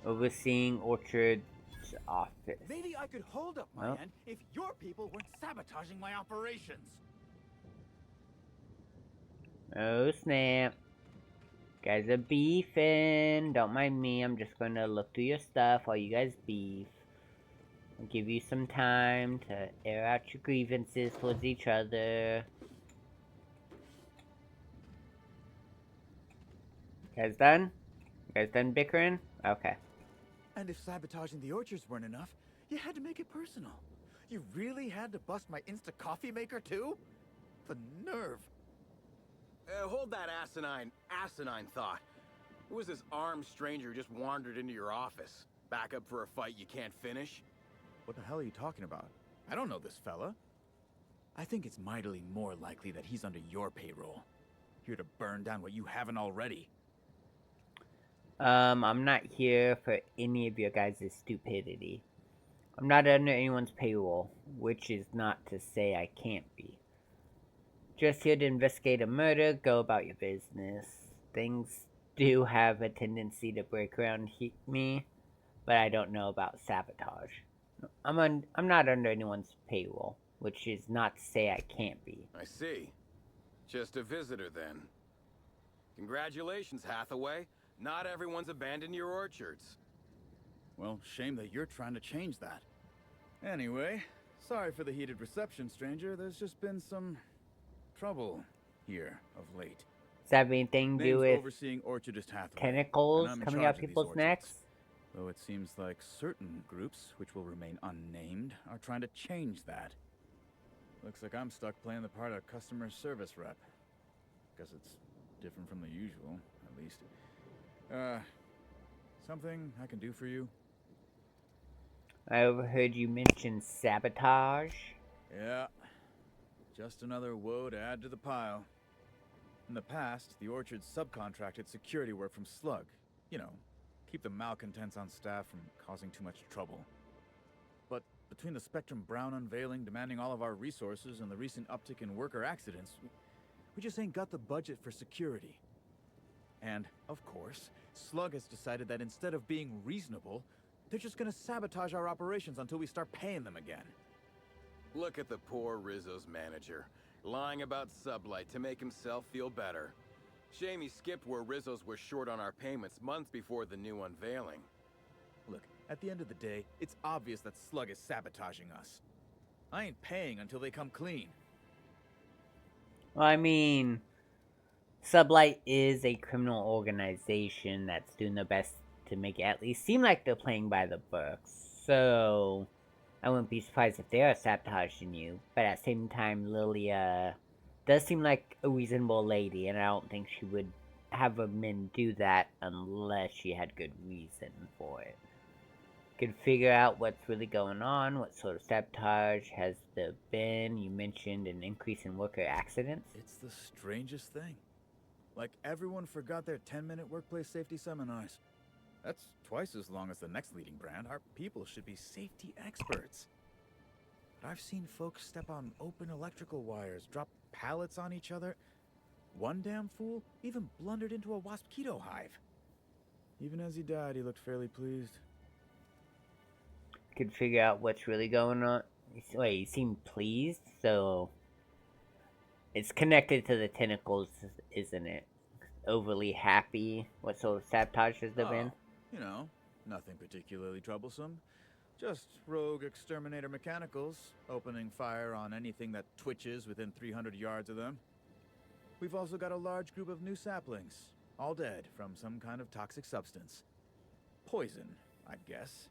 Overseeing orchards office. Maybe I could hold up my Well, end if your people weren't sabotaging my operations. oh snap. Guys are beefing. Don't mind me. I'm just gonna look through your stuff while you guys beef. I'll give you some time to air out your grievances towards each other. You guys done? You guys done bickering? Okay. And if sabotaging the orchards weren't enough, you had to make it personal. You really had to bust my Insta coffee maker too? The nerve. Hold that asinine thought. Who was this armed stranger who just wandered into your office? Back up for a fight you can't finish? What the hell are you talking about? I don't know this fella. I think it's mightily more likely that he's under your payroll. Here to burn down what you haven't already. I'm not here for any of your guys' stupidity. I'm not under anyone's payroll, which is not to say I can't be. Just here to investigate a murder, go about your business. Things do have a tendency to break around me, but I don't know about sabotage. I'm not under anyone's payroll, which is not to say I can't be. I see. Just a visitor then. Congratulations, Hathaway. Not everyone's abandoned your orchards. Well, shame that you're trying to change that. Anyway, sorry for the heated reception, stranger. There's just been some trouble here of late. Does that have anything to do Name's with overseeing Orchardist Hathaway, tentacles and I'm in coming charge out of these people's orchards. necks? Though it seems like certain groups, which will remain unnamed, are trying to change that. Looks like I'm stuck playing the part of customer service rep. Guess it's different from the usual, at least. Something I can do for you? I overheard you mention sabotage. Yeah. Just another woe to add to the pile. In the past, the orchard subcontracted security work from Slug. You know, keep the malcontents on staff from causing too much trouble. But between the Spectrum Brown unveiling demanding all of our resources and the recent uptick in worker accidents, we just ain't got the budget for security. And, of course, Slug has decided that instead of being reasonable, they're just gonna sabotage our operations until we start paying them again. Look at the poor Rizzo's manager, lying about Sublight to make himself feel better. Shame he skipped where Rizzo's was short on our payments months before the new unveiling. Look, at the end of the day, it's obvious that Slug is sabotaging us. I ain't paying until they come clean. Well, I mean, Sublight is a criminal organization that's doing their best to make it at least seem like they're playing by the books. So, I wouldn't be surprised if they are sabotaging you. But at the same time, Lilia does seem like a reasonable lady, and I don't think she would have a men do that unless she had good reason for it. Could figure out what's really going on, what sort of sabotage has there been. You mentioned an increase in worker accidents. It's the strangest thing. Like everyone forgot their 10-minute workplace safety seminars. That's twice as long as the next leading brand. Our people should be safety experts. But I've seen folks step on open electrical wires, drop pallets on each other. One damn fool even blundered into a mosquito hive. Even as he died, he looked fairly pleased. Could figure out what's really going on. Wait, you seem pleased, so it's connected to the tentacles, isn't it? Overly happy. What sort of sabotage has there been? You know, nothing particularly troublesome. Just rogue exterminator mechanicals, opening fire on anything that twitches within 300 yards of them. We've also got a large group of new saplings, all dead from some kind of toxic substance. Poison, I'd guess.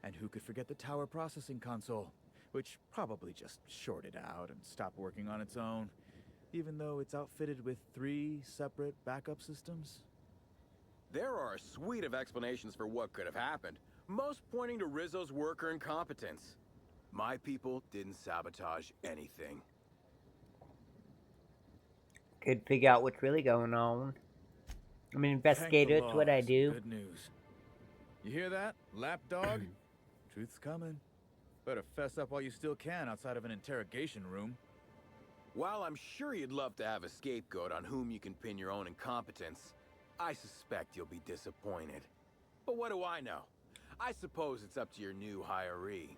And who could forget the tower processing console, which probably just shorted out and stopped working on its own, even though it's outfitted with 3 separate backup systems? There are a suite of explanations for what could have happened, most pointing to Rizzo's worker incompetence. My people didn't sabotage anything. Could figure out what's really going on. I'm an investigator, it's what I do. Good news. You hear that, lapdog? Truth's coming. Better fess up while you still can outside of an interrogation room. While I'm sure you'd love to have a scapegoat on whom you can pin your own incompetence, I suspect you'll be disappointed. But what do I know? I suppose it's up to your new hiree.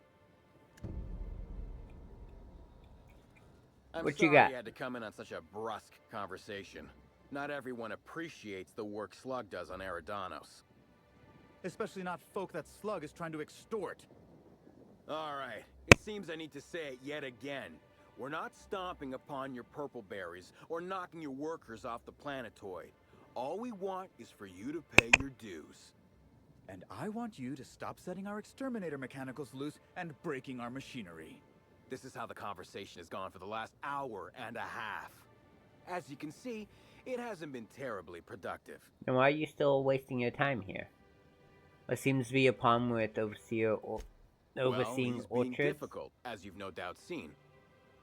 I'm What you sorry got? you had to come in on such a brusque conversation. Not everyone appreciates the work Slug does on Eridanos. Especially not folk that Slug is trying to extort. Alright, it seems I need to say it yet again. We're not stomping upon your purple berries or knocking your workers off the planetoid. All we want is for you to pay your dues. And I want you to stop setting our exterminator mechanicals loose and breaking our machinery. This is how the conversation has gone for the last hour and a half. As you can see, it hasn't been terribly productive. Then why are you still wasting your time here? What seems to be a problem with overseeing Well, he's being orchards? difficult, as you've no doubt seen.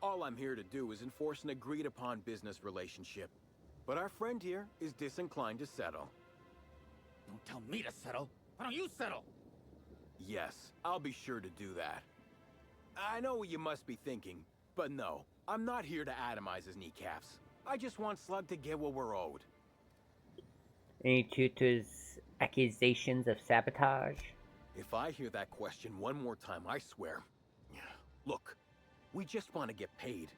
All I'm here to do is enforce an agreed-upon business relationship. But our friend here is disinclined to settle. Don't tell me to settle. Why don't you settle? Yes, I'll be sure to do that. I know what you must be thinking, but no, I'm not here to atomize his kneecaps. I just want Slug to get what we're owed. Any truth to his accusations of sabotage? If I hear that question one more time, I swear. Look, we just want to get paid.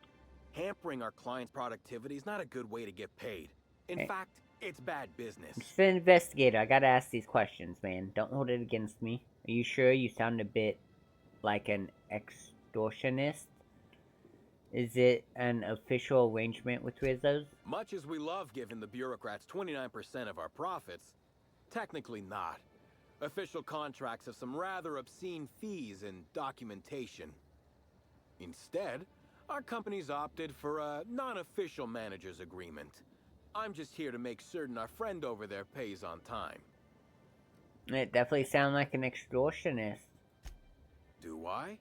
Hampering our clients' productivity is not a good way to get paid. In fact, it's bad business. I'm just an investigator. I gotta ask these questions, man. Don't hold it against me. Are you sure? You sound a bit like an extortionist. Is it an official arrangement with Rizzo's? Much as we love giving the bureaucrats 29% of our profits, technically not. Official contracts have some rather obscene fees and documentation. Instead, our company's opted for a non-official manager's agreement. I'm just here to make certain our friend over there pays on time. It definitely sounds like an extortionist. Do I?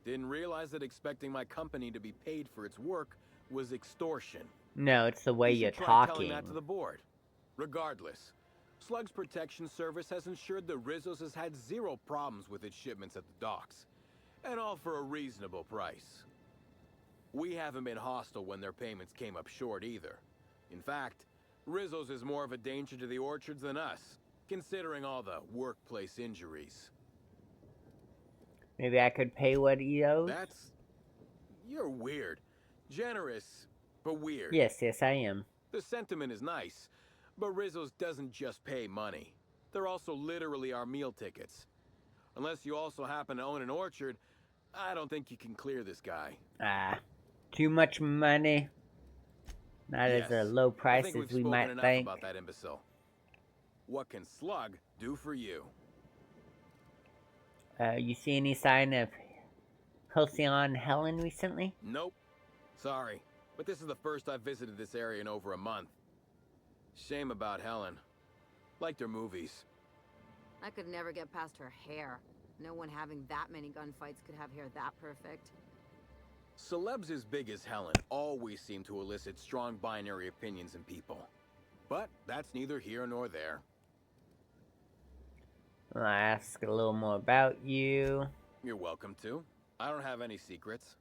Didn't realize that expecting my company to be paid for its work was extortion. No, it's the way You you're should try talking. telling that to the board. Regardless, Slug's Protection Service has ensured that Rizzo's has had zero problems with its shipments at the docks. And all for a reasonable price. We haven't been hostile when their payments came up short either. In fact, Rizzo's is more of a danger to the orchards than us, considering all the workplace injuries. Maybe I could pay what he owes? You're weird. Generous, but weird. Yes, I am. The sentiment is nice, but Rizzo's doesn't just pay money. They're also literally our meal tickets. Unless you also happen to own an orchard, I don't think you can clear this guy. Too much money. Not Yes, as a low price I think as we we've might spoken enough think. about that imbecile. What can Slug do for you? You see any sign of Halcyon Helen recently? Nope. Sorry, but this is the first I've visited this area in over a month. Shame about Helen. Liked her movies. I could never get past her hair. No one having that many gunfights could have hair that perfect. Celebs as big as Helen always seem to elicit strong binary opinions in people. But that's neither here nor there. I'll ask a little more about you. You're welcome to. I don't have any secrets.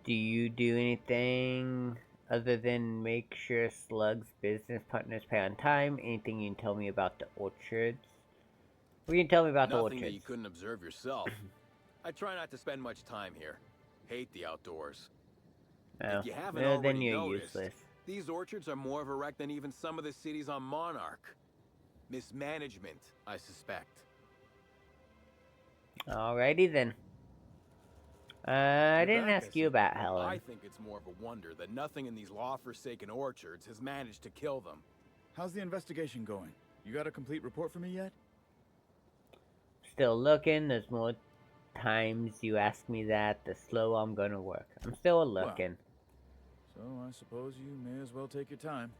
Do you do anything other than make sure Slug's business partners pay on time? Anything you can tell me about the orchards? What can you tell me about the orchards? Nothing that you couldn't observe yourself. I try not to spend much time here. Hate the outdoors. Oh, If you haven't well, already then you're noticed, useless. these orchards are more of a wreck than even some of the cities on Monarch. Mismanagement, I suspect. Alrighty then. I didn't ask you about I Helen. think it's more of a wonder that nothing in these law-forsaken orchards has managed to kill them. How's the investigation going? You got a complete report for me yet? Still looking. There's more times you ask me that, the slower I'm gonna work. I'm still looking. So I suppose you may as well take your time.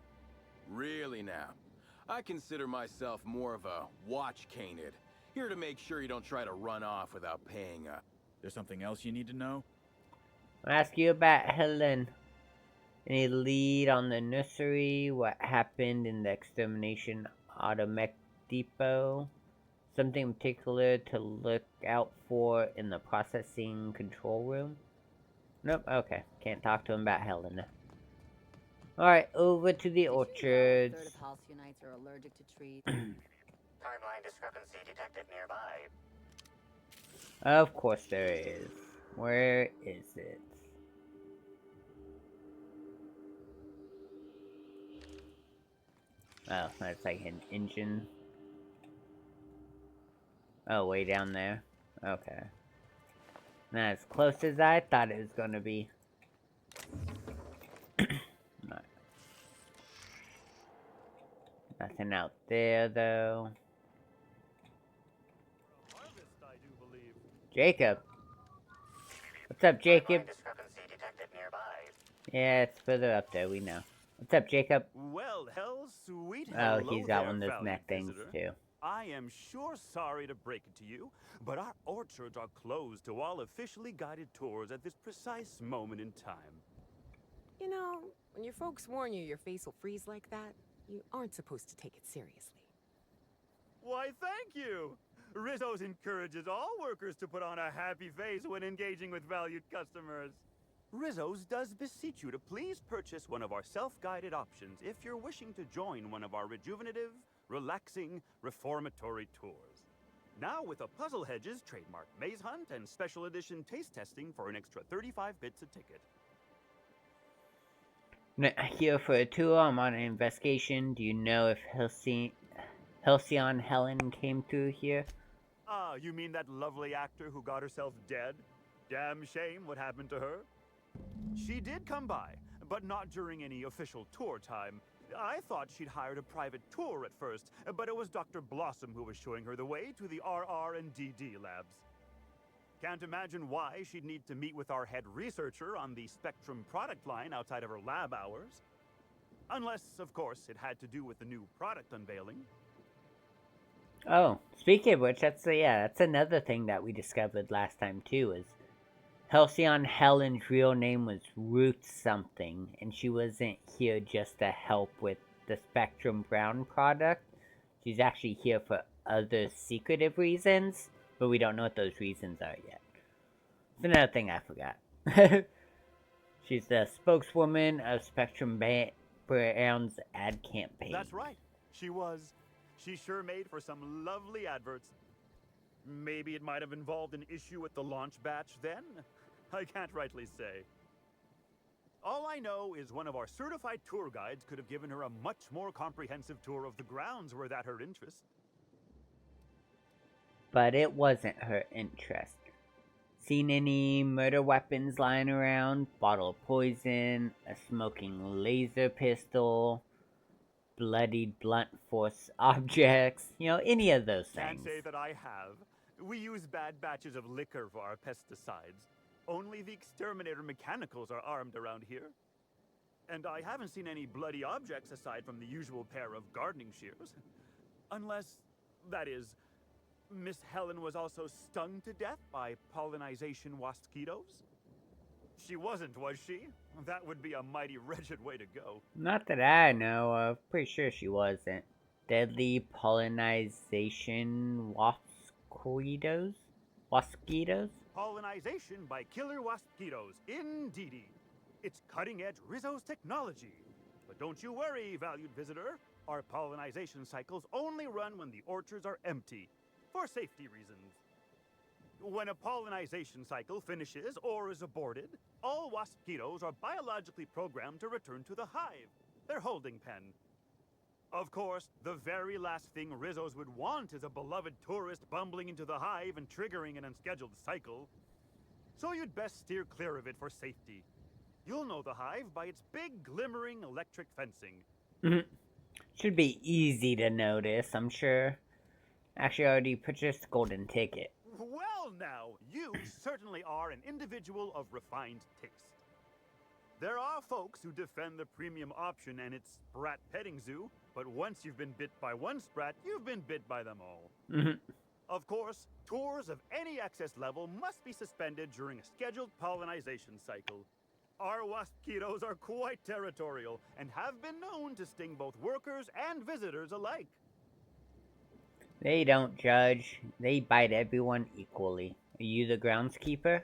Really now. I consider myself more of a watch canid. Here to make sure you don't try to run off without paying up. There's something else you need to know? I'll ask you about Helen. Any lead on the nursery? What happened in the extermination automatic depot? Something in particular to look out for in the processing control room? Nope, okay. Can't talk to him about Helen. Alright, over to the Did you know a orchards. third of Halcyonites are allergic to trees? Timeline discrepancy detected nearby. Of course there is. Where is it? Oh, that's like an engine. Oh, way down there. Okay. Not as close as I thought it was gonna be. Nothing out there, though. Harvest, I do believe. Jacob. What's up, Jacob? Timeline discrepancy detected nearby. Yeah, it's further up there, we know. What's up, Jacob? Well, hell, sweet. Oh, Hello he's got there, one of those valued neck things, visitor. too. I am sure sorry to break it to you, but our orchards are closed to all officially guided tours at this precise moment in time. You know, when your folks warn you your face will freeze like that, you aren't supposed to take it seriously. Why, thank you! Rizzo's encourages all workers to put on a happy face when engaging with valued customers. Rizzo's does beseech you to please purchase one of our self-guided options if you're wishing to join one of our rejuvenative, relaxing, reformatory tours. Now with a Puzzle Hedges trademark maze hunt and special edition taste testing for an extra 35 bits a ticket. Here for a tour. I'm on an investigation. Do you know if Halcyon Helen came through here? Ah, you mean that lovely actor who got herself dead? Damn shame what happened to her. She did come by, but not during any official tour time. I thought she'd hired a private tour at first, but it was Dr. Blossom who was showing her the way to the RR and DD labs. Can't imagine why she'd need to meet with our head researcher on the Spectrum product line outside of her lab hours. Unless, of course, it had to do with the new product unveiling. Oh, speaking of which, that's another thing that we discovered last time too, is Halcyon Helen's real name was Ruth something, and she wasn't here just to help with the Spectrum Brown product. She's actually here for other secretive reasons, but we don't know what those reasons are yet. It's another thing I forgot. She's the spokeswoman of Spectrum Brown's ad campaign. That's right. She was. She sure made for some lovely adverts. Maybe it might have involved an issue with the launch batch then? I can't rightly say. All I know is one of our certified tour guides could have given her a much more comprehensive tour of the grounds were that her interest. But it wasn't her interest. Seen any murder weapons lying around? Bottle of poison, a smoking laser pistol, bloodied blunt force objects, you know, any of those things. Can't say that I have. We use bad batches of liquor for our pesticides. Only the exterminator mechanicals are armed around here. And I haven't seen any bloody objects aside from the usual pair of gardening shears. Unless, that is, Miss Helen was also stung to death by pollinization mosquitoes? She wasn't, was she? That would be a mighty wretched way to go. Not that I know of. Pretty sure she wasn't. Deadly pollinization mosquitoes? Mosquitoes? Pollinization by killer mosquitoes, indeedy. It's cutting-edge Rizzo's technology. But don't you worry, valued visitor. Our pollinization cycles only run when the orchards are empty, for safety reasons. When a pollinization cycle finishes or is aborted, all mosquitoes are biologically programmed to return to the hive, their holding pen. Of course, the very last thing Rizzo's would want is a beloved tourist bumbling into the hive and triggering an unscheduled cycle. So you'd best steer clear of it for safety. You'll know the hive by its big, glimmering electric fencing. Should be easy to notice, I'm sure. Actually, I already purchased the golden ticket. Well now, you certainly are an individual of refined taste. There are folks who defend the premium option and its sprat petting zoo, but once you've been bit by one sprat, you've been bit by them all. Of course, tours of any excess level must be suspended during a scheduled pollinization cycle. Our mosquitoes are quite territorial and have been known to sting both workers and visitors alike. They don't judge. They bite everyone equally. Are you the groundskeeper?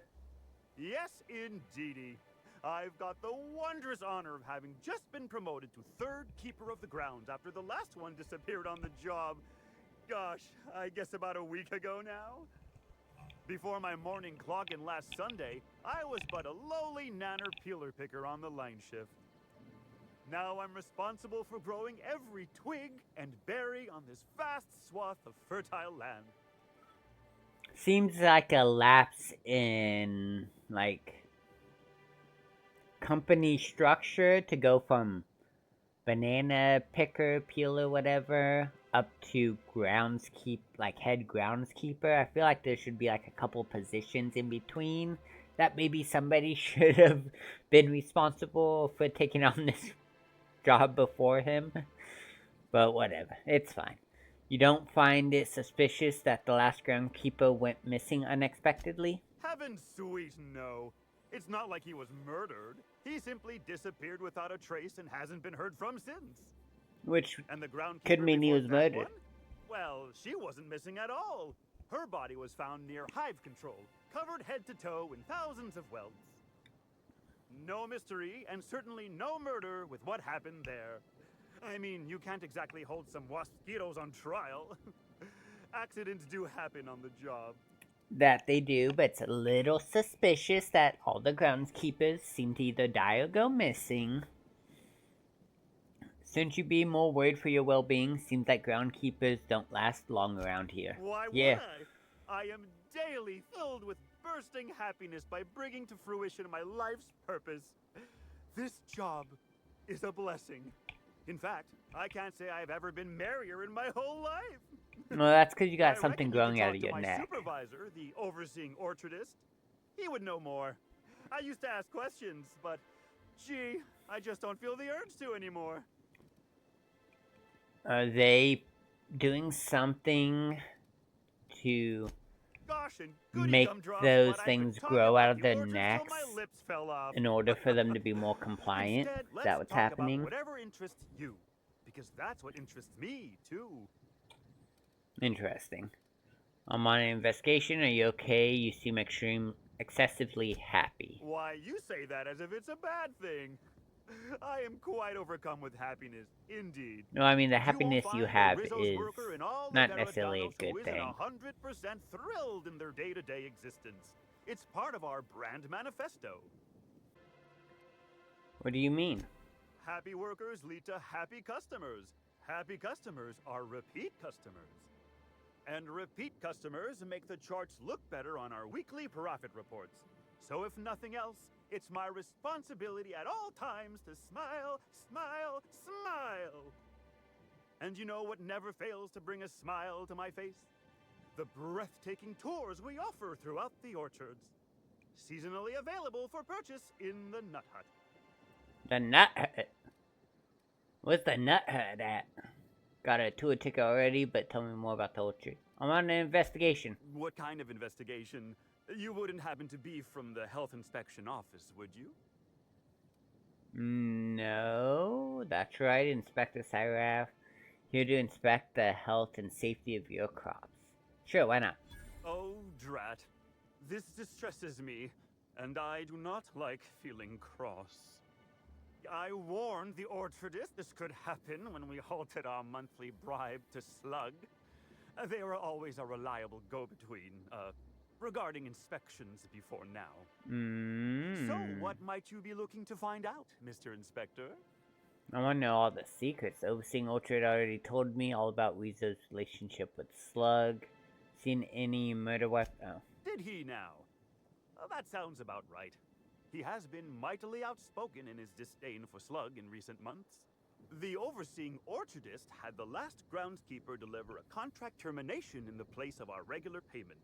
Yes, indeedy. I've got the wondrous honor of having just been promoted to third keeper of the grounds after the last one disappeared on the job. Gosh, I guess about a week ago now? Before my morning clock-in last Sunday, I was but a lowly nanner peeler picker on the line shift. Now I'm responsible for growing every twig and berry on this vast swath of fertile land. Seems like a lapse in, like, company structure to go from banana picker, peeler, whatever, up to like head groundskeeper. I feel like there should be like a couple positions in between that maybe somebody should have been responsible for taking on this job before him. But whatever, it's fine. You don't find it suspicious that the last groundskeeper went missing unexpectedly? Heaven sweet, no. It's not like he was murdered. He simply disappeared without a trace and hasn't been heard from since. Which And the groundkeeper could mean he before was that murdered. one? Well, she wasn't missing at all. Her body was found near hive control, covered head to toe in thousands of welts. No mystery, and certainly no murder with what happened there. I mean, you can't exactly hold some mosquitoes on trial. Accidents do happen on the job. That they do, but it's a little suspicious that all the groundskeepers seem to either die or go missing. Shouldn't you be more worried for your well-being? Seems like groundkeepers don't last long around here. Why Yeah. would I? I am daily filled with bursting happiness by bringing to fruition my life's purpose. This job is a blessing. In fact, I can't say I've ever been merrier in my whole life. Well, that's because you got I something reckon growing you could out of talk your to neck. my supervisor, the overseeing orchardist. He would know more. I used to ask questions, but gee, I just don't feel the urge to anymore. Are they doing something to Gosh, and goody make gumdrops, those but I could things talk grow about out of the their orchards till necks my lips fell off. in order for them to be more compliant? Instead, Is let's that what's talk happening? about whatever interests you, because that's what interests me too. Interesting. I'm on an investigation. Are you okay? You seem excessively happy. Why, you say that as if it's a bad thing. I am quite overcome with happiness, indeed. No, I mean, the You won't happiness find you a have Rizzo's is worker in all not of necessarily a Eridanos who good isn't thing. 100% thrilled in their day-to-day existence. It's part of our brand manifesto. What do you mean? Happy workers lead to happy customers. Happy customers are repeat customers. And repeat customers make the charts look better on our weekly profit reports. So if nothing else, it's my responsibility at all times to smile, smile, smile. And you know what never fails to bring a smile to my face? The breathtaking tours we offer throughout the orchards. Seasonally available for purchase in the Nut Hut. The Nut Hut? Where's the Nut Hut at? Got a tour ticket already, but tell me more about the orchard. I'm on an investigation. What kind of investigation? You wouldn't happen to be from the health inspection office, would you? No, that's right, Inspector Cyraf. Here to inspect the health and safety of your crops. Sure, why not? Oh, drat. This distresses me, and I do not like feeling cross. I warned the orchardist this could happen when we halted our monthly bribe to Slug. They were always a reliable go-between, regarding inspections before now. So, what might you be looking to find out, Mr. Inspector? I want to know all the secrets. The overseeing orchard already told me all about Rizzo's relationship with Slug. Seen any murder weapon? Oh. Did he now? That sounds about right. He has been mightily outspoken in his disdain for Slug in recent months. The overseeing orchardist had the last groundskeeper deliver a contract termination in the place of our regular payment.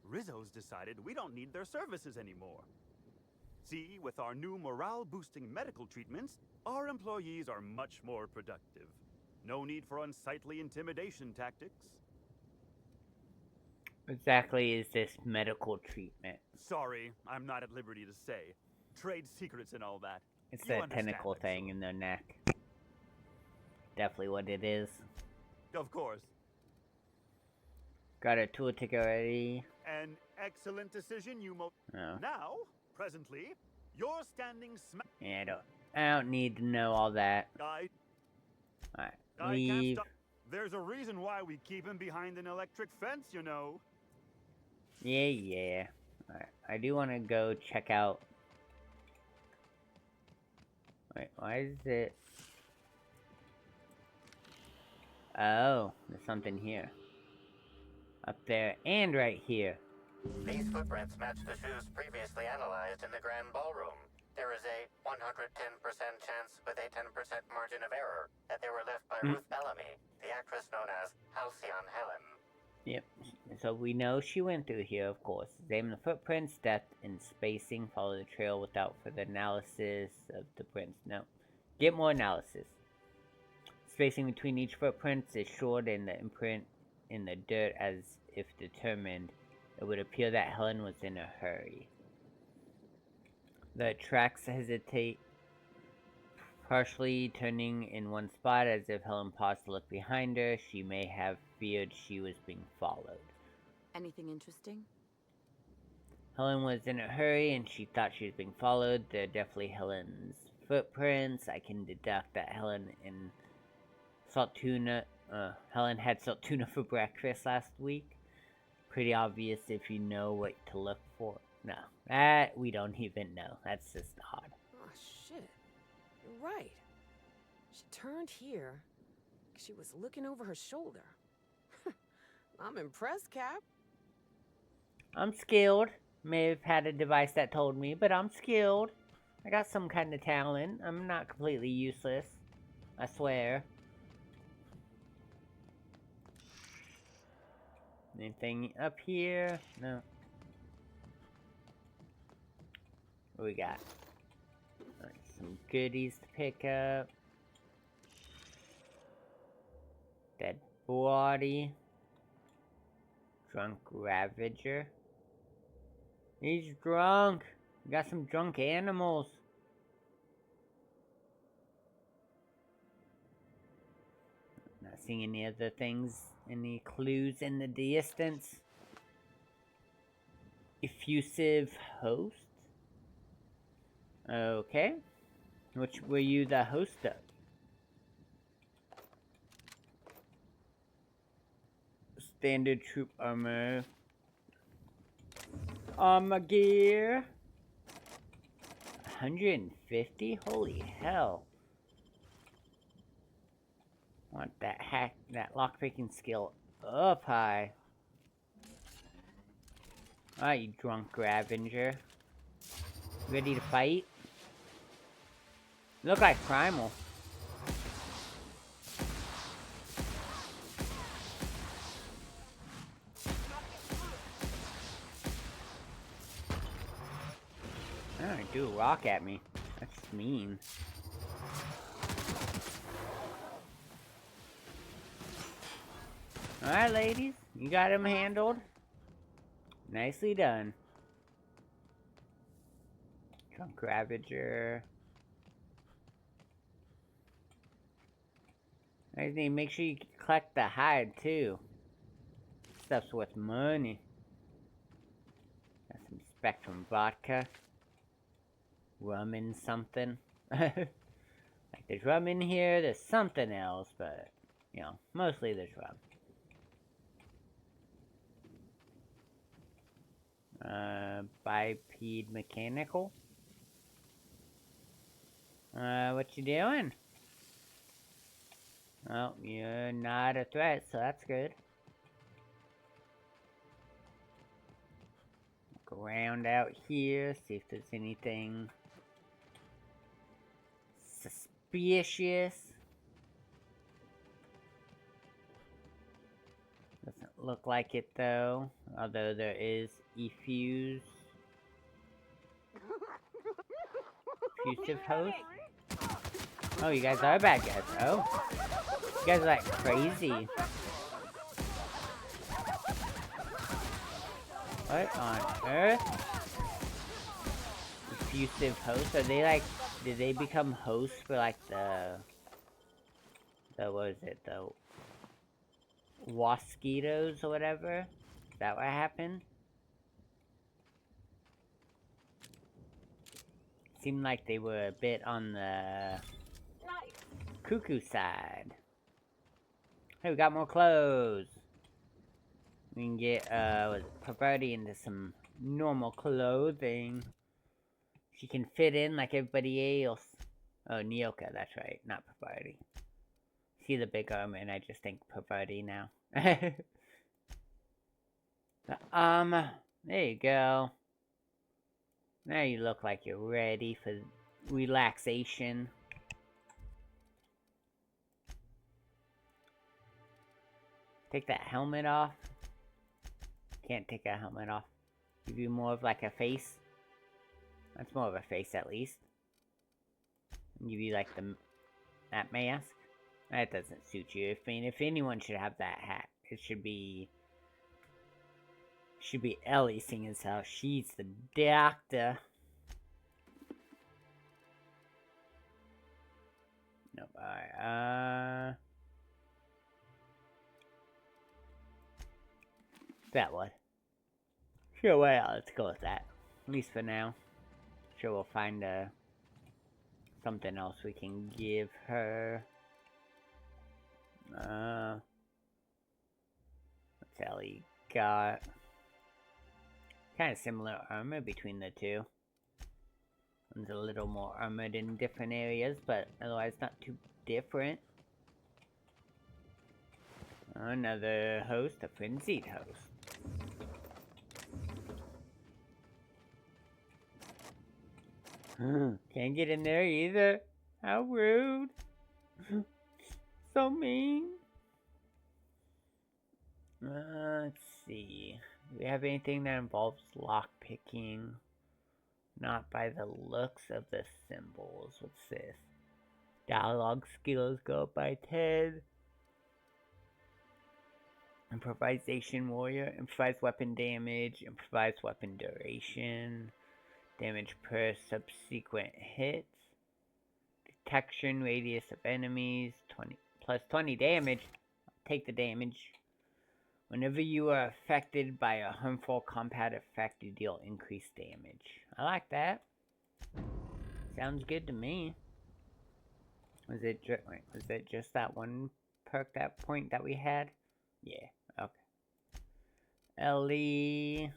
Rizzo's decided we don't need their services anymore. See, with our new morale-boosting medical treatments, our employees are much more productive. No need for unsightly intimidation tactics. Exactly is this medical treatment? Sorry, I'm not at liberty to say. Trade secrets and all that. It's You the understand, tentacle I'm thing sure. in their neck. Definitely what it is. Of course. Got a tour ticket already. An excellent decision, you Oh. Now, presently, You're standing smack. Yeah, I don't need to know all that. I Alright, can't leave. stop. There's a reason why we keep him behind an electric fence, you know. Yeah. Alright, I do want to go check out. Wait, why is it? Oh, there's something here. Up there and right here. These footprints match the shoes previously analyzed in the Grand Ballroom. There is a 110% chance with a 10% margin of error that they were left by Ruth Bellamy, the actress known as Halcyon Helen. Yep, so we know she went through here, of course. Examine the footprints, depth, and spacing. Follow the trail without further analysis of the prints. No. Get more analysis. Spacing between each footprint is short, and the imprint in the dirt as if determined. It would appear that Helen was in a hurry. The tracks hesitate, partially turning in one spot as if Helen paused to look behind her. She may have feared she was being followed. Anything interesting? Helen was in a hurry and she thought she was being followed. They're definitely Helen's footprints. I can deduct that Helen had salt tuna for breakfast last week. Pretty obvious if you know what to look for. No, that we don't even know. That's just odd. Oh, shit. You're right. She turned here. She was looking over her shoulder. I'm impressed, Cap. I'm skilled. May have had a device that told me, but I'm skilled. I got some kind of talent. I'm not completely useless. I swear. Anything up here? No. What we got? Alright, some goodies to pick up. Dead body. Drunk Ravager. He's drunk. We got some drunk animals. Not seeing any other things, any clues in the distance. Effusive host. Okay. Which were you the host of? Standard troop armor. Armor gear. 150? Holy hell. Want that lockpicking skill up high. Alright, you drunk Ravager. Ready to fight? Look like Primal. Alright, do a rock at me. That's mean. Alright, ladies. You got him handled. Nicely done. Drunk Ravager. I need to make sure you collect the hide too. Stuff's worth money. Got some Spectrum vodka. Rum in something. Like there's rum in here, there's something else, but you know, mostly there's rum. Bipede mechanical. What you doing? Well, you're not a threat, so that's good. Look around out here, see if there's anything suspicious. Doesn't look like it though, although there is effusive host. Oh, you guys are bad guys. Oh, you guys are like crazy. What on earth? Effusive hosts? Are they like, did they become hosts for like the what is it, the Wasquitos or whatever? Is that what happened? seemed like they were a bit on the cuckoo side. Hey, we got more clothes. We can get Pavarti into some normal clothing. She can fit in like everybody else. Oh, Nyoka, that's right, not Pavarti. See the big armor, and I just think Pavarti now. There you go. Now you look like you're ready for relaxation. Take that helmet off. Can't take that helmet off. Give you more of like a face. That's more of a face at least. Give you like that mask. That doesn't suit you. I mean, if anyone should have that hat, it should be Ellie, seeing as how she's the doctor. Nope. Alright. That one. Sure. Well, let's go with that. At least for now. Sure, we'll find something else we can give her. What's Ellie got? Kind of similar armor between the two. One's a little more armored in different areas, but otherwise not too different. Another host, a frenzied host. Can't get in there either. How rude. So mean. Let's see. Do we have anything that involves lockpicking? Not by the looks of the symbols. What's this? Dialogue skills go up by 10. Improvisation warrior. Improvised weapon damage. Improvised weapon duration. Damage per subsequent hits. Detection radius of enemies. 20 plus 20 damage. Take the damage. Whenever you are affected by a harmful combat effect, you deal increased damage. I like that. Sounds good to me. Was it just that one perk, that point that we had? Yeah, okay. Ellie.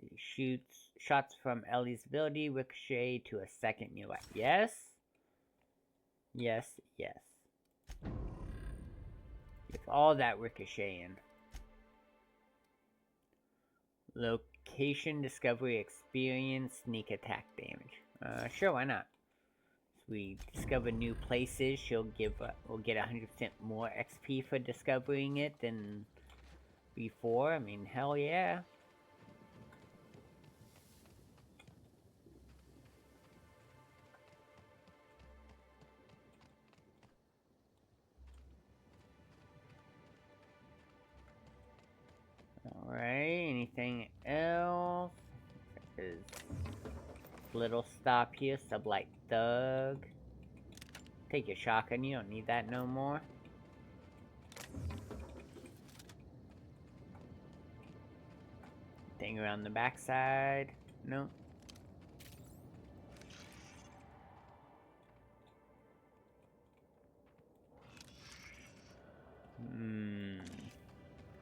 Let's see, shots from Ellie's ability ricochet to a second nearby. Yes? Yes, yes. Give all that ricocheting. Location discovery experience, sneak attack damage. Sure, why not? So we discover new places. We'll get 100% more XP for discovering it than before. I mean, hell yeah. Alright, anything else? There's a little stop here, sublight thug. Take your shotgun, you don't need that no more. Thing around the backside. Nope.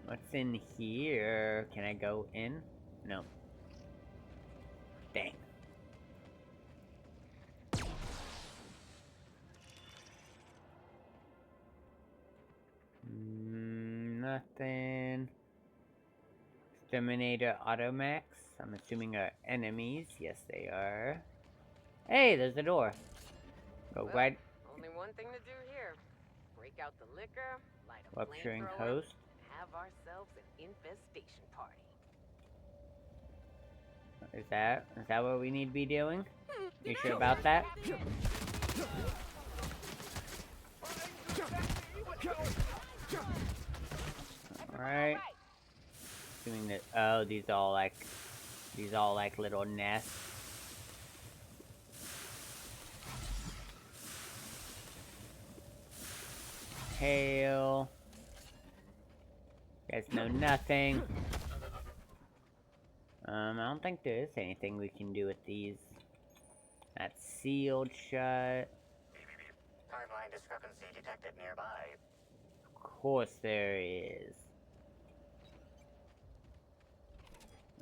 What's in here? Can I go in? No. Dang. Nothing. Exterminator Automax. I'm assuming are enemies. Yes, they are. Hey, there's a door. Go Well, right. Only one thing to do here. Break out the liquor, light a Rupturing flamethrower, host. have ourselves an infestation party. Is that what we need to be doing? You sure about that? Alright. Doing that. Oh, these all like little nests. Hail. You guys know nothing. I don't think there is anything we can do with these. That's sealed shut. Timeline discrepancy detected nearby. Of course there is.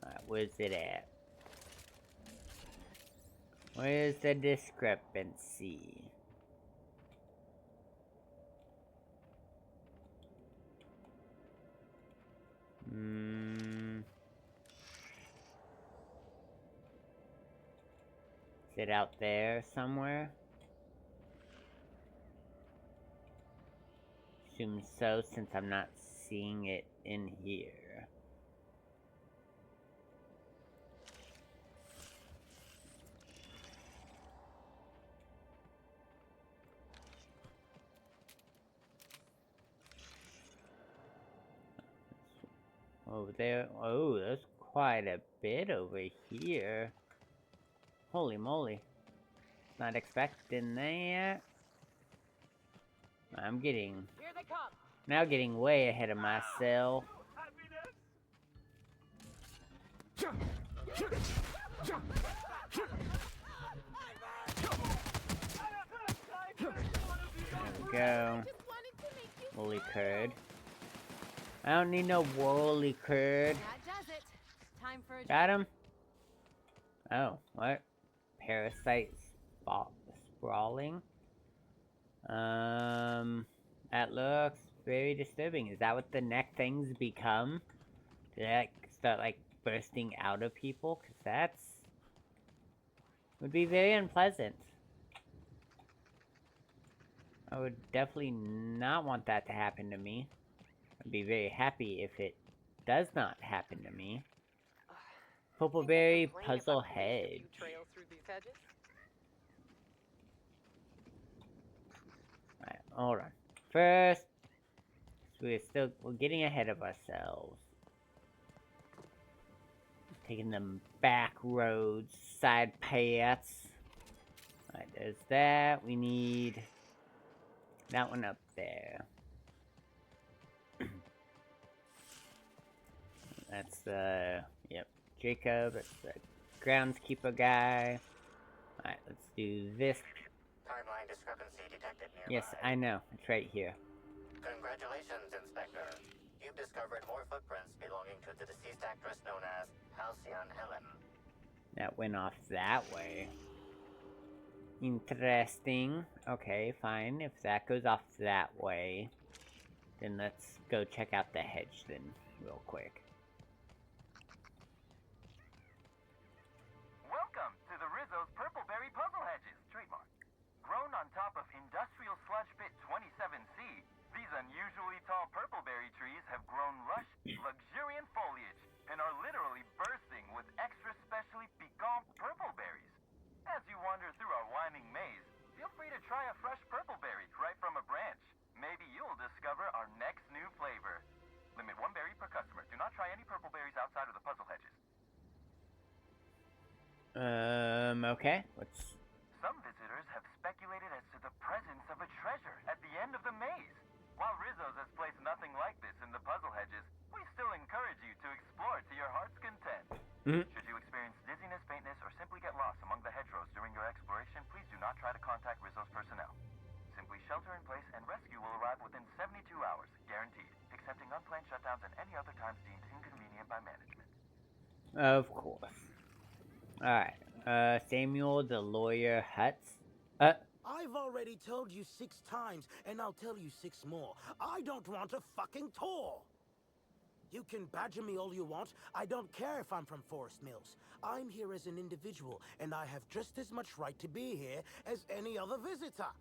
Alright, where's it at? Where's the discrepancy? Is it out there somewhere? Assume so, since I'm not seeing it in here. Over there. Oh, there's quite a bit over here. Holy moly. Not expecting that. I'm getting... Here they come. Now getting way ahead of myself. There we go. Woolly curd. I don't need no woolly curd. That does it. Time for a Got him? Oh, what? Parasites sprawling? That looks very disturbing. Is that what the neck things become? Do they like, start like bursting out of people? Cause that's... would be very unpleasant. I would definitely not want that to happen to me. I'd be very happy if it does not happen to me. Purpleberry puzzle hedge. Trail through these hedges? Alright, hold on. First, we're getting ahead of ourselves. Taking them back roads, side paths. Alright, there's that. We need that one up there. That's the, yep, Jacob. That's the groundskeeper guy. Alright, let's do this. Timeline discrepancy detected nearby. Yes, I know. It's right here. Congratulations, Inspector. You've discovered more footprints belonging to the deceased actress known as Halcyon Helen. That went off that way. Interesting. Okay, fine. If that goes off that way, then let's go check out the hedge then, real quick. Welcome to the Rizzo's Purpleberry Puzzle Hedges, trademark. Grown on top of industrial sludge pit 27C, these unusually tall purpleberry trees have grown lush, luxuriant foliage and are literally bursting with extra specially piquant purpleberries. As you wander through our winding maze, feel free to try a fresh purpleberry right from a branch. Maybe you'll discover our next new flavor. Limit 1 berry per customer. Do not try any purpleberries outside of the puzzle hedges. Okay. What's... Some visitors have speculated as to the presence of a treasure at the end of the maze. While Rizzo's has placed nothing like this in the puzzle hedges, we still encourage you to explore to your heart's content. Should you experience dizziness, faintness, or simply get lost among the hedgerows during your exploration, please do not try to contact Rizzo's personnel. Simply shelter in place and rescue will arrive within 72 hours, guaranteed, excepting unplanned shutdowns and any other times deemed inconvenient by management. Of course. Alright. Samuel the lawyer Hutz. I've already told you 6 times, and I'll tell you 6 more. I don't want a fucking tour! You can badger me all you want. I don't care if I'm from Forest Mills. I'm here as an individual, and I have just as much right to be here as any other visitor.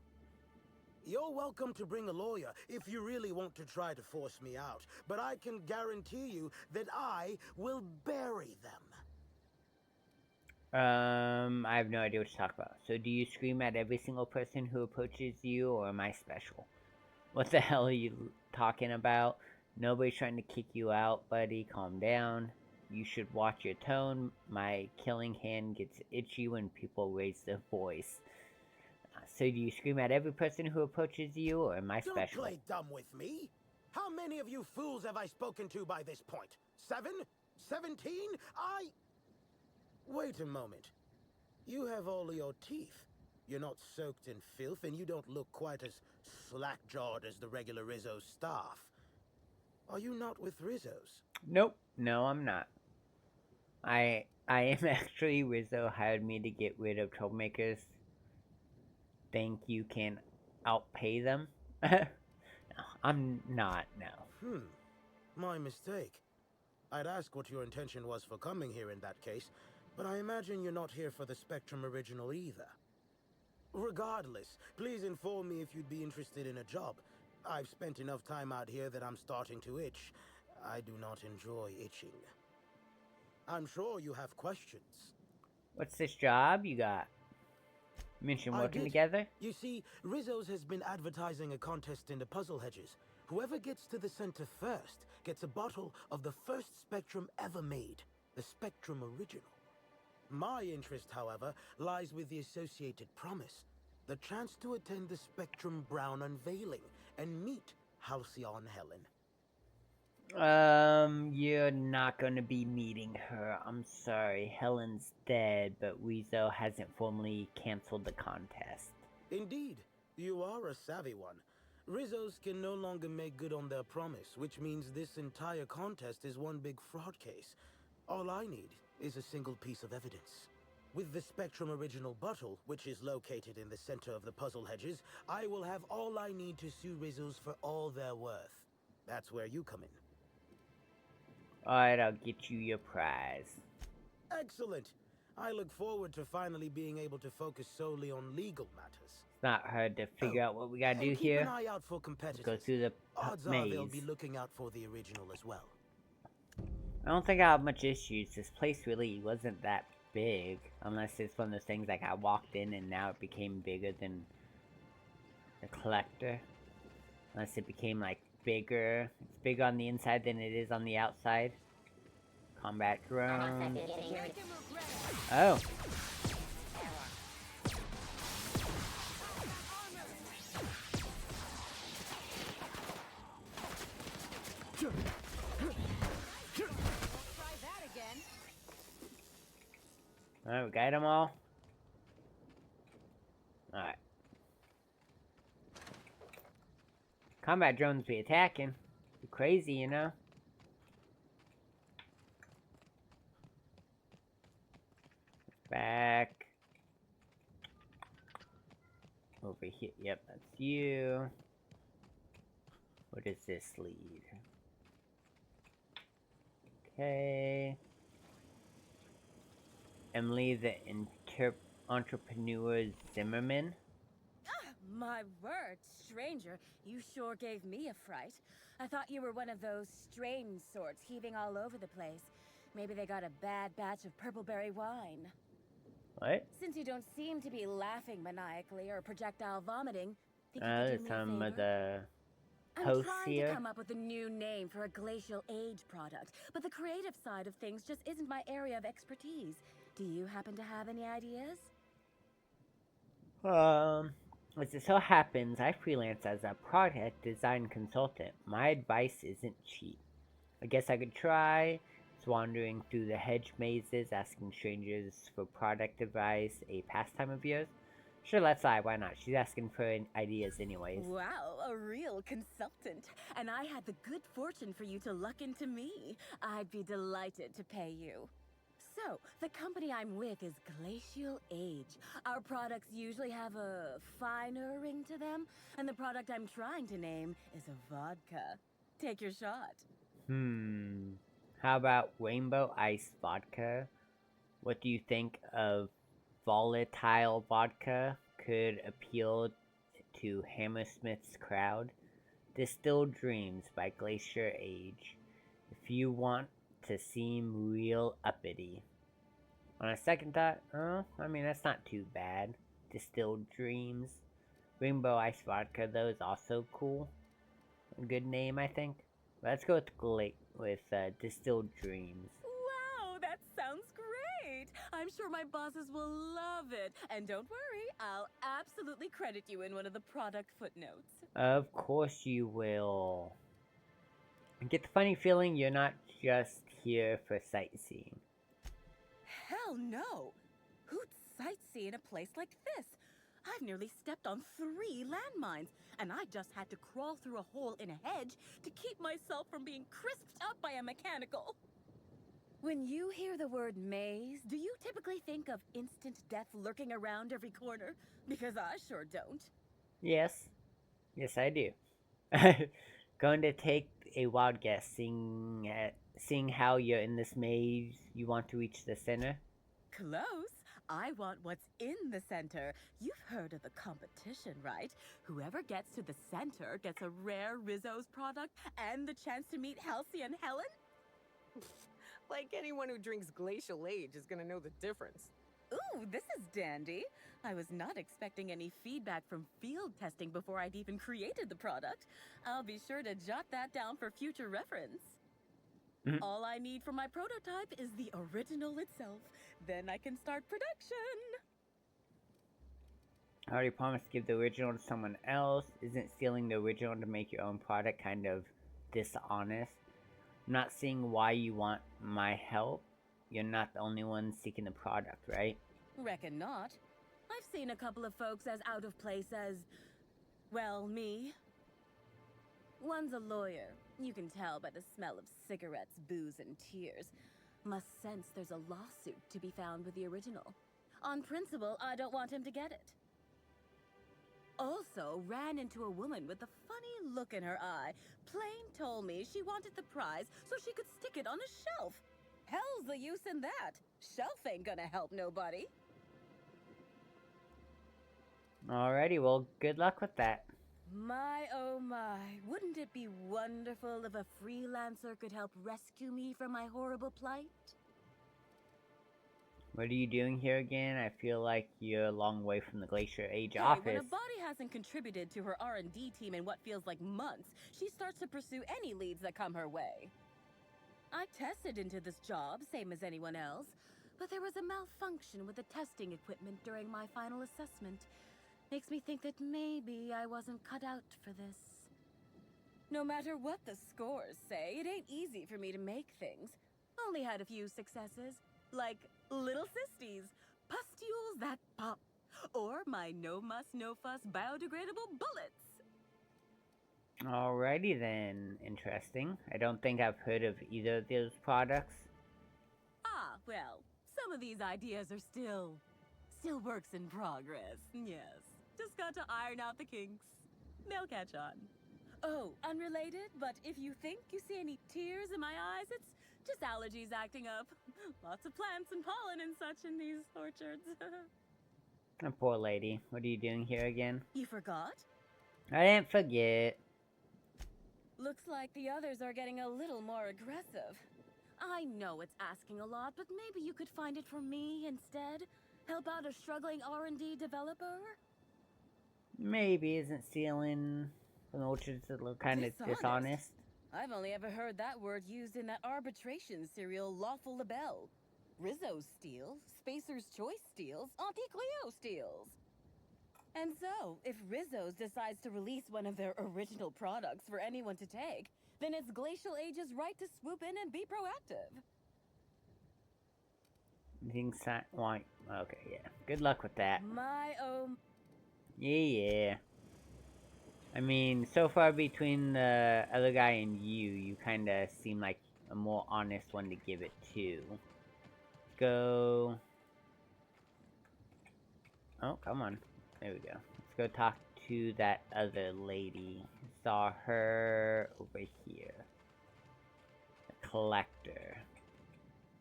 You're welcome to bring a lawyer if you really want to try to force me out, but I can guarantee you that I will bury them. I have no idea what to talk about. So do you scream at every single person who approaches you, or am I special? What the hell are you talking about? Nobody's trying to kick you out, buddy. Calm down. You should watch your tone. My killing hand gets itchy when people raise their voice. So do you scream at every person who approaches you, or am I special? Don't play dumb with me. How many of you fools have I spoken to by this point? 7? 17? Wait a moment. You have all your teeth. You're not soaked in filth, and you don't look quite as slack-jawed as the regular Rizzo staff. Are you not with Rizzo's? Nope. No, I'm not. I am actually Rizzo hired me to get rid of troublemakers. Think you can outpay them? No, I'm not, no. My mistake. I'd ask what your intention was for coming here in that case, but I imagine you're not here for the Spectrum original either. Regardless, please inform me if you'd be interested in a job. I've spent enough time out here that I'm starting to itch. I do not enjoy itching. I'm sure you have questions. What's this job you got? You mentioned working together? You see, Rizzo's has been advertising a contest in the puzzle hedges. Whoever gets to the center first gets a bottle of the first Spectrum ever made, the Spectrum original. My interest, however, lies with the associated promise, the chance to attend the Spectrum Brown unveiling and meet Halcyon Helen. You're not gonna be meeting her. I'm sorry. Helen's dead, but Rizzo hasn't formally canceled the contest. Indeed, you are a savvy one. Rizzo's can no longer make good on their promise, which means this entire contest is one big fraud case. All I need is a single piece of evidence. With the Spectrum original bottle, which is located in the center of the puzzle hedges, I will have all I need to sue Rizzo's for all they're worth. That's where you come in. Alright, I'll get you your prize. Excellent. I look forward to finally being able to focus solely on legal matters. It's not hard to figure out what we gotta do keep here. Keep an eye out for competitors. Let's go through the Odds maze. are they'll be looking out for the original as well. I don't think I have much issues. This place really wasn't that big. Unless it's one of those things like I walked in and now it became bigger than the collector. Unless it became like bigger. It's bigger on the inside than it is on the outside. Combat drone. Oh. Alright, we got them all. Alright. Combat drones be attacking. Be crazy, you know? Back. Over here. Yep, that's you. Where does this lead? Okay. Emily, the entrepreneur Zimmerman. My word, stranger, you sure gave me a fright. I thought you were one of those strange sorts heaving all over the place. Maybe they got a bad batch of purpleberry wine. What? Since you don't seem to be laughing maniacally or projectile vomiting, think you could do me some a of favor? the I'm hosts trying here. to come up with a new name for a glacial age product, but the creative side of things just isn't my area of expertise. Do you happen to have any ideas? As it so happens, I freelance as a product design consultant. My advice isn't cheap. I guess I could try. It's wandering through the hedge mazes, asking strangers for product advice, a pastime of yours? Sure, let's lie, why not? She's asking for ideas anyways. Wow, a real consultant. And I had the good fortune for you to luck into me. I'd be delighted to pay you. So, the company I'm with is Glacial Age. Our products usually have a finer ring to them, and the product I'm trying to name is a vodka. Take your shot. How about Rainbow Ice Vodka? What do you think of volatile vodka? Could appeal to Hammersmith's crowd. Distilled Dreams by Glacier Age. If you want to seem real uppity. On a second thought, I mean, that's not too bad. Distilled Dreams. Rainbow Ice Vodka, though, is also cool. A good name, I think. Let's go with Distilled Dreams. Wow, that sounds great! I'm sure my bosses will love it. And don't worry, I'll absolutely credit you in one of the product footnotes. Of course you will. I get the funny feeling you're not just here for sightseeing. Hell no! Who'd sightsee in a place like this? I've nearly stepped on 3 landmines, and I just had to crawl through a hole in a hedge to keep myself from being crisped up by a mechanical. When you hear the word maze, do you typically think of instant death lurking around every corner? Because I sure don't. Yes. Yes, I do. Going to take a wild guess, seeing how you're in this maze, you want to reach the center? Close. I want what's in the center. You've heard of the competition, right? Whoever gets to the center gets a rare Rizzo's product and the chance to meet Halcyon Helen? Like anyone who drinks Glacial Age is gonna know the difference. Ooh, this is dandy. I was not expecting any feedback from field testing before I'd even created the product. I'll be sure to jot that down for future reference. All I need for my prototype is the original itself. Then I can start production. I already promised to give the original to someone else. Isn't stealing the original to make your own product kind of dishonest? I'm not seeing why you want my help. You're not the only one seeking the product, right? Reckon not. I've seen a couple of folks as out of place as, well, me. One's a lawyer. You can tell by the smell of cigarettes, booze, and tears. Must sense there's a lawsuit to be found with the original. On principle, I don't want him to get it. Also, ran into a woman with a funny look in her eye. Plain told me she wanted the prize so she could stick it on a shelf. Hell's the use in that. Shelf ain't gonna help nobody. Alrighty, well, good luck with that. My, oh my, wouldn't it be wonderful if a freelancer could help rescue me from my horrible plight? What are you doing here again? I feel like you're a long way from the Glacier Age Hey, office. when a body hasn't contributed to her R&D team in what feels like months, she starts to pursue any leads that come her way. I tested into this job, same as anyone else, but there was a malfunction with the testing equipment during my final assessment. Makes me think that maybe I wasn't cut out for this. No matter what the scores say, it ain't easy for me to make things. Only had a few successes, like little sisters, pustules that pop, or my no muss, no fuss biodegradable bullets. Alrighty then, interesting. I don't think I've heard of either of those products. Ah, well, some of these ideas are still works in progress, yes. Just got to iron out the kinks. They'll catch on. Oh, unrelated, but if you think you see any tears in my eyes, it's just allergies acting up. Lots of plants and pollen and such in these orchards. Oh, poor lady. What are you doing here again? You forgot? I didn't forget. Looks like the others are getting a little more aggressive. I know it's asking a lot, but maybe you could find it for me instead? Help out a struggling R&D developer? Maybe. Isn't stealing from orchards a little kind of dishonest? I've only ever heard that word used in that arbitration serial Lawful Labelle. Rizzo steals, Spacer's Choice steals, Auntie Cleo steals. And so, if Rizzo's decides to release one of their original products for anyone to take, then it's Glacial Age's right to swoop in and be proactive. Okay, yeah. Good luck with that. My, oh... Yeah. I mean, so far between the other guy and you kinda seem like a more honest one to give it to. Go... Oh, come on. There we go. Let's go talk to that other lady. Saw her over here. The collector.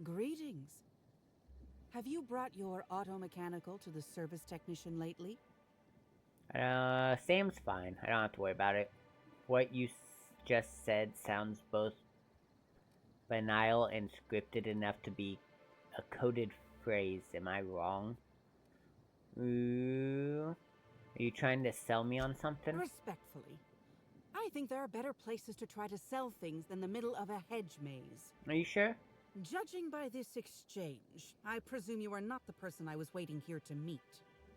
Greetings. Have you brought your auto-mechanical to the service technician lately? Sam's fine. I don't have to worry about it. What you just said sounds both banal and scripted enough to be a coded phrase. Am I wrong? Ooh. Are you trying to sell me on something? Respectfully, I think there are better places to try to sell things than the middle of a hedge maze. Are you sure? Judging by this exchange, I presume you are not the person I was waiting here to meet.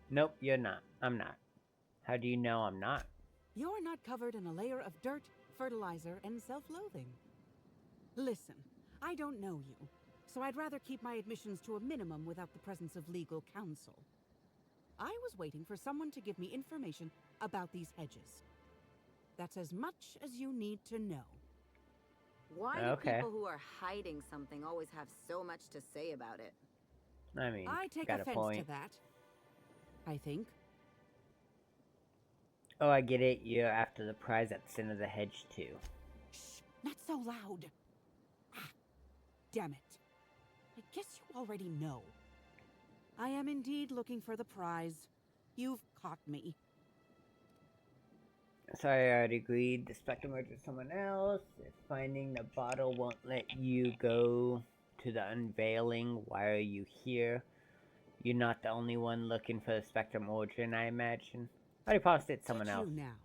Nope, you're not. I'm not. How do you know I'm not? You're not covered in a layer of dirt, fertilizer, and self-loathing. Listen, I don't know you, so I'd rather keep my admissions to a minimum without the presence of legal counsel. I was waiting for someone to give me information about these hedges. That's as much as you need to know. Why do people who are hiding something always have so much to say about it? I mean, I take got a offense point. to that, I think. Oh, I get it. You're after the prize at the center of the hedge, too. Shh, not so loud. Ah, damn it. I guess you already know. I am indeed looking for the prize. You've caught me. Sorry, I already agreed. The spectrum merged with someone else. If finding the bottle won't let you go to the unveiling, why are you here? You're not the only one looking for the spectrum origin, I imagine. I already paused it, someone else. You now.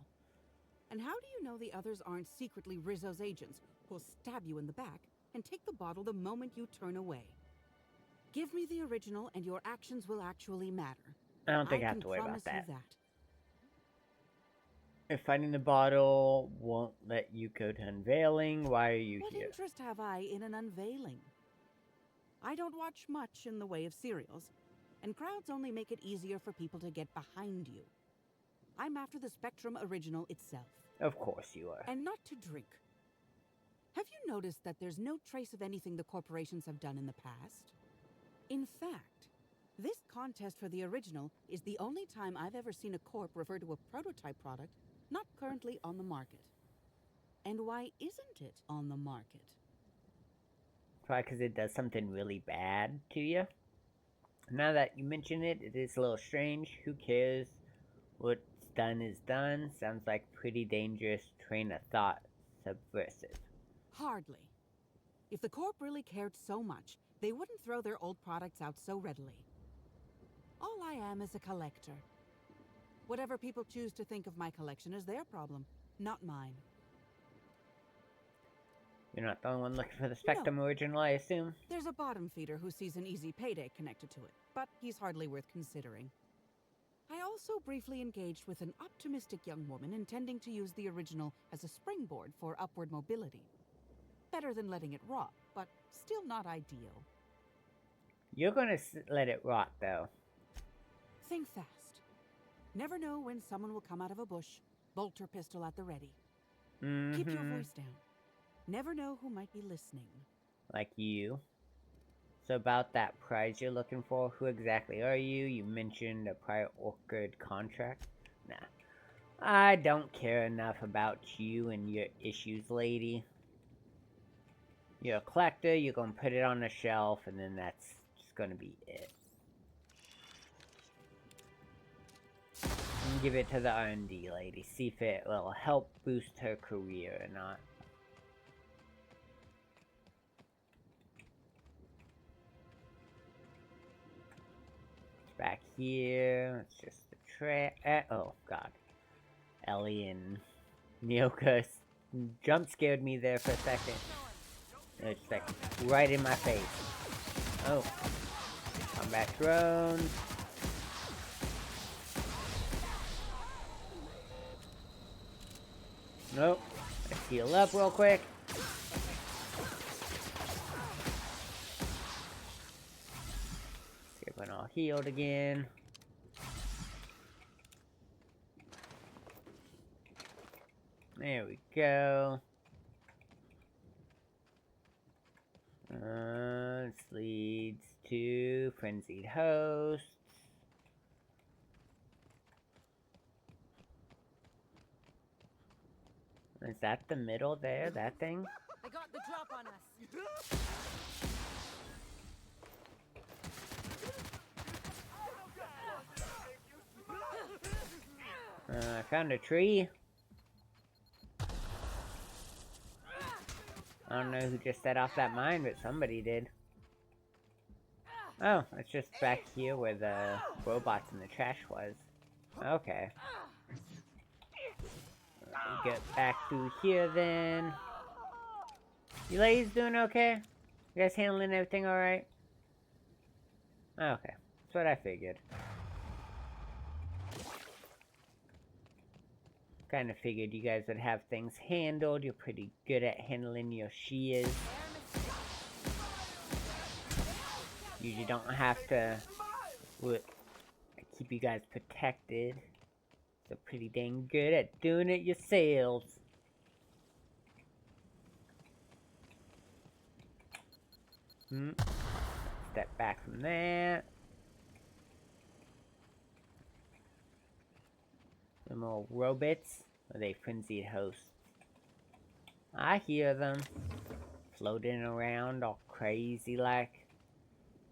And how do you know the others aren't secretly Rizzo's agents who'll stab you in the back and take the bottle the moment you turn away? Give me the original and your actions will actually matter. I don't think I have to worry about that. If finding the bottle won't let you go to unveiling, why are you here? What interest have I in an unveiling? I don't watch much in the way of serials, and crowds only make it easier for people to get behind you. I'm after the Spectrum original itself. Of course you are. And not to drink. Have you noticed that there's no trace of anything the corporations have done in the past? In fact, this contest for the original is the only time I've ever seen a corp refer to a prototype product not currently on the market. And why isn't it on the market? Probably because it does something really bad to you. Now that you mention it, it is a little strange. Who cares? What's done is done. Sounds like pretty dangerous train of thought. Subversive. Hardly. If the corp really cared so much, they wouldn't throw their old products out so readily. All I am is a collector. Whatever people choose to think of my collection is their problem, not mine. You're not the only one looking for the Spectrum original, I assume? There's a bottom feeder who sees an easy payday connected to it, but he's hardly worth considering. I also briefly engaged with an optimistic young woman intending to use the original as a springboard for upward mobility. Better than letting it rot, but still not ideal. You're gonna let it rot, though. Think fast. Never know when someone will come out of a bush, bolt or pistol at the ready. Keep your voice down. Never know who might be listening. Like you. So about that prize you're looking for, who exactly are you? You mentioned a prior Orchid contract? Nah. I don't care enough about you and your issues, lady. You're a collector, you're gonna put it on the shelf, and then that's just gonna be it. And give it to the R&D lady. See if it will help boost her career or not. Back here, it's just the track. Oh god, Ellie and Nyoka jump scared me there for a second. It's like right in my face. Oh, combat drones. Nope. Let's heal up real quick. Get all healed again. There we go. This leads to frenzied hosts. Is that the middle there? That thing? They got the drop on us. I found a tree. I don't know who just set off that mine, but somebody did. Oh, it's just back here where the robots in the trash was. Okay. Let me get back through here then. You ladies doing okay? You guys handling everything alright? Okay, that's what I figured. Kind of figured you guys would have things handled. You're pretty good at handling your shears. Usually don't have to keep you guys protected. So pretty dang good at doing it yourselves. Step back from that. The more robots. Are they frenzied hosts? I hear them floating around all crazy like.